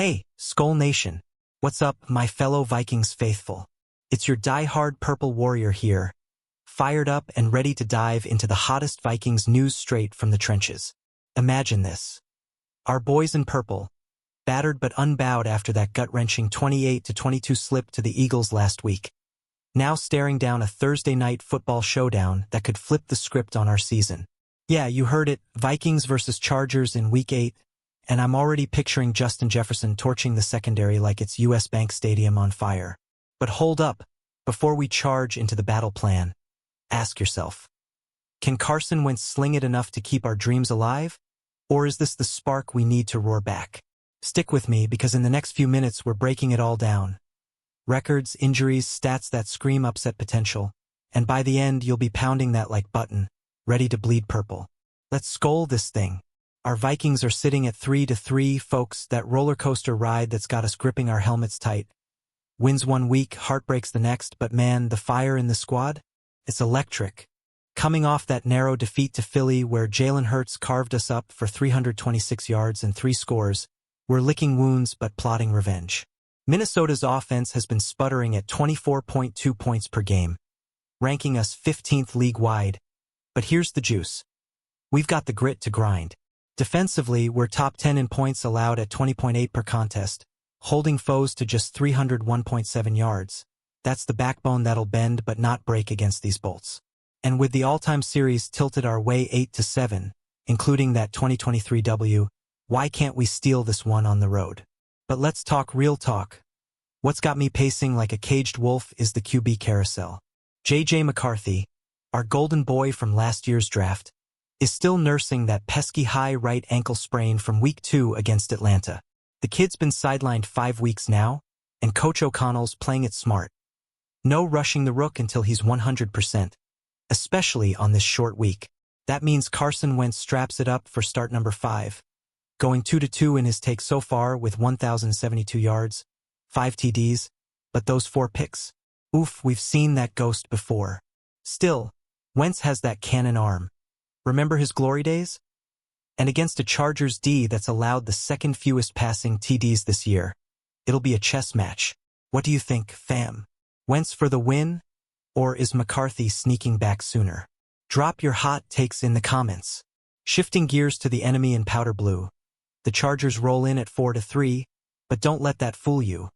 Hey, SKOL Nation. What's up, my fellow Vikings faithful? It's your die-hard purple warrior here, fired up and ready to dive into the hottest Vikings news straight from the trenches. Imagine this. Our boys in purple, battered but unbowed after that gut-wrenching 28-22 slip to the Eagles last week, now staring down a Thursday night football showdown that could flip the script on our season. Yeah, you heard it, Vikings versus Chargers in Week 8, and I'm already picturing Justin Jefferson torching the secondary like it's US Bank Stadium on fire. But hold up, before we charge into the battle plan, ask yourself, can Carson Wentz sling it enough to keep our dreams alive? Or is this the spark we need to roar back? Stick with me because in the next few minutes we're breaking it all down. Records, injuries, stats that scream upset potential, and by the end you'll be pounding that like button, ready to bleed purple. Let's SKOL this thing. Our Vikings are sitting at 3-3, folks, that roller coaster ride that's got us gripping our helmets tight. Wins one week, heartbreaks the next, but man, the fire in the squad? It's electric. Coming off that narrow defeat to Philly where Jalen Hurts carved us up for 326 yards and 3 scores, we're licking wounds but plotting revenge. Minnesota's offense has been sputtering at 24.2 points per game, ranking us 15th league-wide. But here's the juice. We've got the grit to grind. Defensively, we're top 10 in points allowed at 20.8 per contest, holding foes to just 301.7 yards. That's the backbone that'll bend but not break against these bolts. And with the all-time series tilted our way 8-7, including that 2023 W, why can't we steal this one on the road? But let's talk real talk. What's got me pacing like a caged wolf is the QB carousel. J.J. McCarthy, our golden boy from last year's draft, is still nursing that pesky high right ankle sprain from Week 2 against Atlanta. The kid's been sidelined 5 weeks now, and Coach O'Connell's playing it smart. No rushing the rook until he's 100%, especially on this short week. That means Carson Wentz straps it up for start number 5, going 2-2 in his take so far with 1,072 yards, 5 TDs, but those 4 picks. Oof, we've seen that ghost before. Still, Wentz has that cannon arm. Remember his glory days? And against a Chargers D that's allowed the second fewest passing TDs this year, it'll be a chess match. What do you think, fam? Wentz for the win? Or is McCarthy sneaking back sooner? Drop your hot takes in the comments. Shifting gears to the enemy in powder blue. The Chargers roll in at 4-3, but don't let that fool you.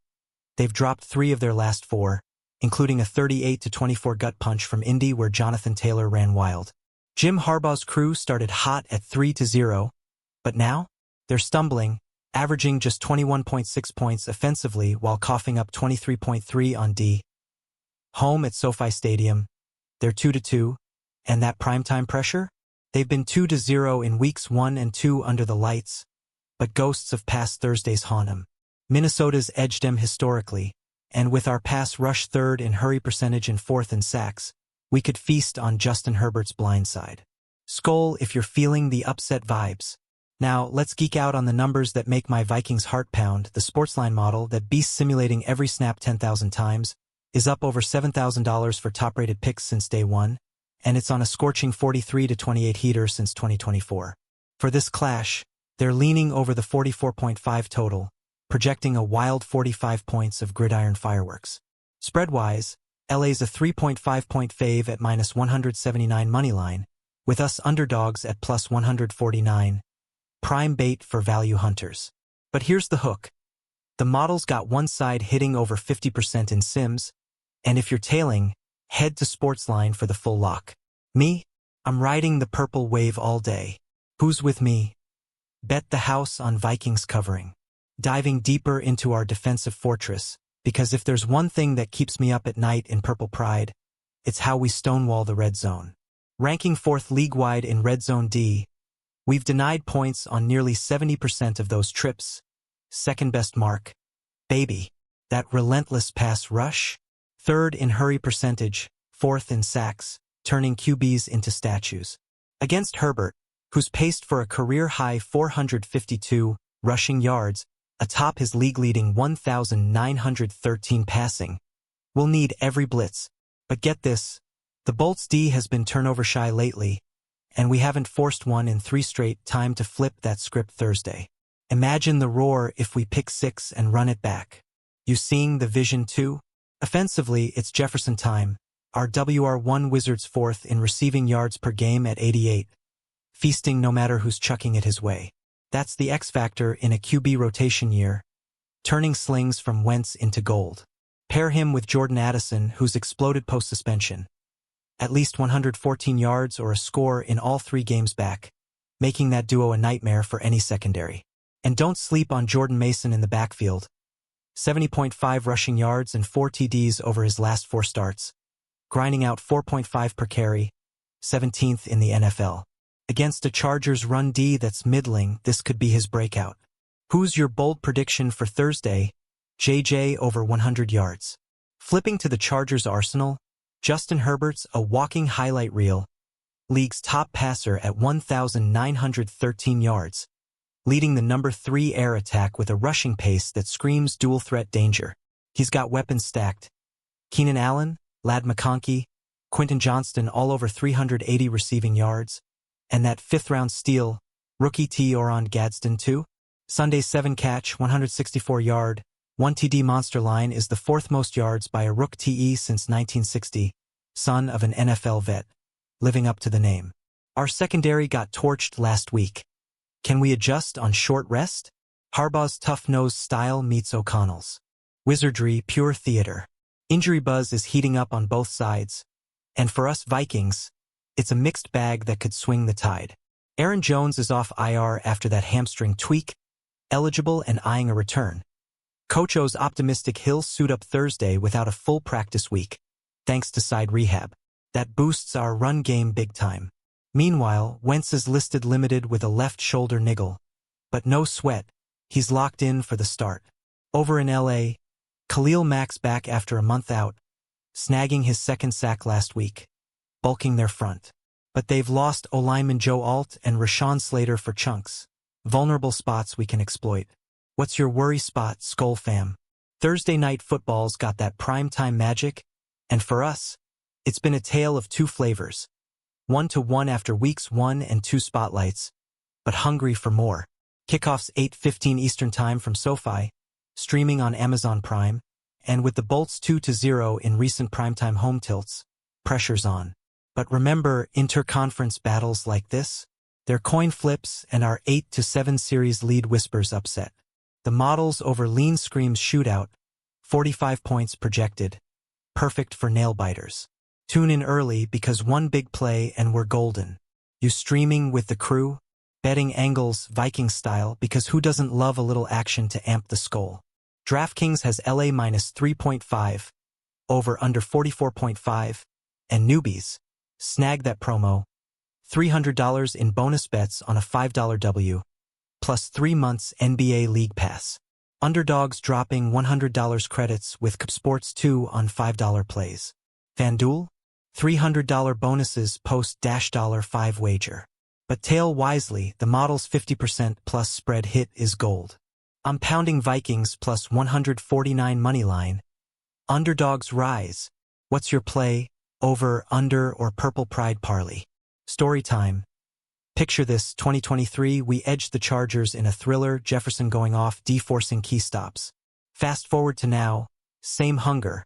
They've dropped 3 of their last 4, including a 38-24 gut punch from Indy where Jonathan Taylor ran wild. Jim Harbaugh's crew started hot at 3-0, but now they're stumbling, averaging just 21.6 points offensively while coughing up 23.3 on D. Home at SoFi Stadium, they're 2-2, and that primetime pressure? They've been 2-0 in weeks 1 and 2 under the lights, but ghosts of past Thursdays haunt them. Minnesota's edged them historically, and with our pass rush 3rd in hurry percentage and 4th in sacks, we could feast on Justin Herbert's blind side. SKOL if you're feeling the upset vibes. Now, let's geek out on the numbers that make my Vikings heart pound. The Sportsline model that beasts simulating every snap 10,000 times is up over $7,000 for top-rated picks since day 1, and it's on a scorching 43-28 heater since 2024. For this clash, they're leaning over the 44.5 total, projecting a wild 45 points of gridiron fireworks. Spread-wise, LA's a 3.5-point fave at -179 moneyline, with us underdogs at +149. Prime bait for value hunters. But here's the hook. The model's got one side hitting over 50% in sims, and if you're tailing, head to Sportsline for the full lock. Me? I'm riding the purple wave all day. Who's with me? Bet the house on Vikings covering. Diving deeper into our defensive fortress, because if there's one thing that keeps me up at night in purple pride, it's how we stonewall the red zone. Ranking 4th league-wide in red zone D, we've denied points on nearly 70% of those trips. Second best mark. Baby. That relentless pass rush. 3rd in hurry percentage, 4th in sacks, turning QBs into statues. Against Herbert, who's paced for a career-high 452 rushing yards, atop his league-leading 1,913 passing. We'll need every blitz. But get this, the Bolts D has been turnover-shy lately, and we haven't forced one in 3 straight. Time to flip that script Thursday. Imagine the roar if we pick six and run it back. You seeing the vision too? Offensively, it's Jefferson time. Our WR1 Wizards fourth in receiving yards per game at 88. Feasting no matter who's chucking it his way. That's the X factor in a QB rotation year. Turning slings from Wentz into gold. Pair him with Jordan Addison, who's exploded post-suspension. At least 114 yards or a score in all 3 games back, making that duo a nightmare for any secondary. And don't sleep on Jordan Mason in the backfield. 70.5 rushing yards and 4 TDs over his last 4 starts, grinding out 4.5 per carry, 17th in the NFL. Against a Chargers run D that's middling, this could be his breakout. Who's your bold prediction for Thursday? JJ over 100 yards. Flipping to the Chargers arsenal, Justin Herbert's a walking highlight reel. League's top passer at 1,913 yards. Leading the number 3 air attack with a rushing pace that screams dual-threat danger. He's got weapons stacked. Keenan Allen, Ladd McConkey, Quentin Johnston all over 380 receiving yards. And that 5th-round steal, rookie T. Oron Gadsden too. Sunday's 7-catch, 164-yard, 1 TD monster line is the 4th most yards by a rook TE since 1960, son of an NFL vet, living up to the name. Our secondary got torched last week. Can we adjust on short rest? Harbaugh's tough-nosed style meets O'Connell's. Wizardry, pure theater. Injury buzz is heating up on both sides. And for us Vikings, it's a mixed bag that could swing the tide. Aaron Jones is off IR after that hamstring tweak, eligible and eyeing a return. Coach O's optimistic he'll suit up Thursday without a full practice week, thanks to side rehab. That boosts our run game big time. Meanwhile, Wentz is listed limited with a left shoulder niggle. But no sweat, he's locked in for the start. Over in LA, Khalil Mack's back after a month out, snagging his 2nd sack last week, bulking their front. But they've lost O-lineman Joe Alt and Rashawn Slater for chunks. Vulnerable spots we can exploit. What's your worry spot, SKOL fam? Thursday night football's got that primetime magic, and for us, it's been a tale of 2 flavors. 1-1 after weeks 1 and 2 spotlights, but hungry for more. Kickoff's 8:15 Eastern Time from SoFi, streaming on Amazon Prime, and with the Bolts 2-0 in recent primetime home tilts, pressure's on. But remember, interconference battles like this? They're coin flips and our 8-7 series lead whispers upset. The models over lean screams shootout, 45 points projected. Perfect for nail-biters. Tune in early because one big play and we're golden. You streaming with the crew? Betting angles Vikings style because who doesn't love a little action to amp the SKOL? DraftKings has LA minus 3.5, over under 44.5, and newbies. Snag that promo. $300 in bonus bets on a $5 W, plus 3 months NBA League Pass. Underdogs dropping $100 credits with Sports 2 on $5 plays. FanDuel? $300 bonuses post $5 wager. But tail wisely, the model's 50% plus spread hit is gold. I'm pounding Vikings plus 149 moneyline. Underdogs rise. What's your play? Over, under, or purple pride parlay? Story time. Picture this, 2023, we edged the Chargers in a thriller, Jefferson going off, forcing key stops. Fast forward to now, same hunger,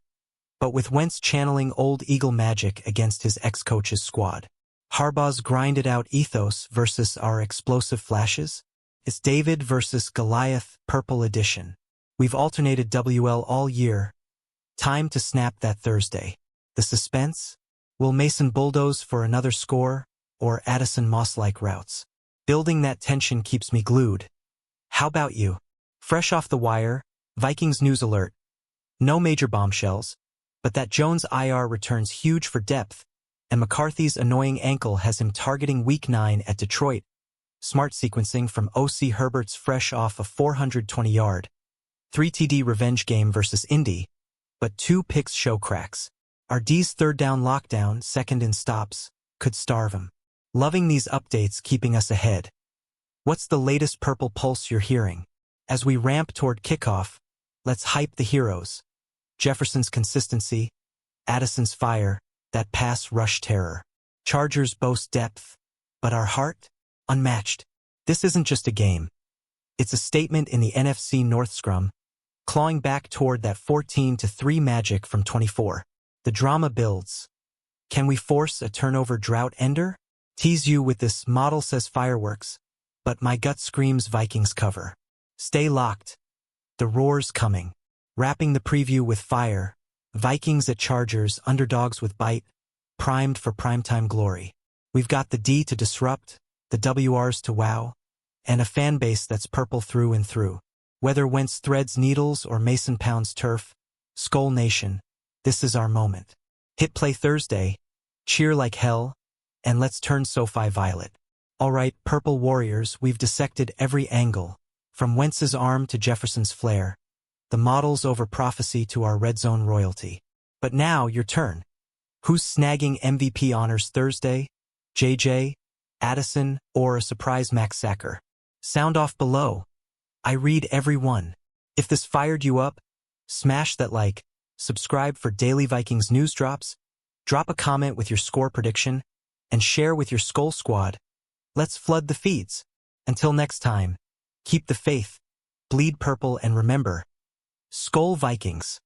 but with Wentz channeling old Eagle magic against his ex-coach's squad. Harbaugh's grinded-out ethos versus our explosive flashes? It's David versus Goliath, purple edition. We've alternated WL all year. Time to snap that Thursday. The suspense? Will Mason bulldoze for another score, or Addison Moss-like routes? Building that tension keeps me glued. How about you? Fresh off the wire, Vikings news alert. No major bombshells, but that Jones IR returns huge for depth, and McCarthy's annoying ankle has him targeting Week 9 at Detroit. Smart sequencing from OC Herbert's fresh off a 420-yard, 3 TD revenge game versus Indy, but 2 picks show cracks. Our D's third down lockdown, second in stops, could starve him. Loving these updates keeping us ahead. What's the latest purple pulse you're hearing? As we ramp toward kickoff, let's hype the heroes. Jefferson's consistency, Addison's fire, that pass rush terror. Chargers boast depth, but our heart? Unmatched. This isn't just a game. It's a statement in the NFC North scrum, clawing back toward that 14-3 magic from 24. The drama builds. Can we force a turnover drought ender? Tease you with this model says fireworks, but my gut screams Vikings cover. Stay locked. The roar's coming. Wrapping the preview with fire, Vikings at Chargers, underdogs with bite, primed for primetime glory. We've got the D to disrupt, the WRs to wow, and a fan base that's purple through and through. Whether Wentz threads needles or Mason pounds turf, SKOL Nation, this is our moment. Hit play Thursday, cheer like hell, and let's turn SoFi violet. All right, Purple Warriors, we've dissected every angle, from Wentz's arm to Jefferson's flair, the models over prophecy to our red zone royalty. But now, your turn. Who's snagging MVP honors Thursday? JJ, Addison, or a surprise Max Sacker? Sound off below. I read every one. If this fired you up, smash that like, subscribe for daily Vikings news drops, drop a comment with your score prediction, and share with your SKOL squad. Let's flood the feeds. Until next time, keep the faith, bleed purple, and remember, SKOL Vikings.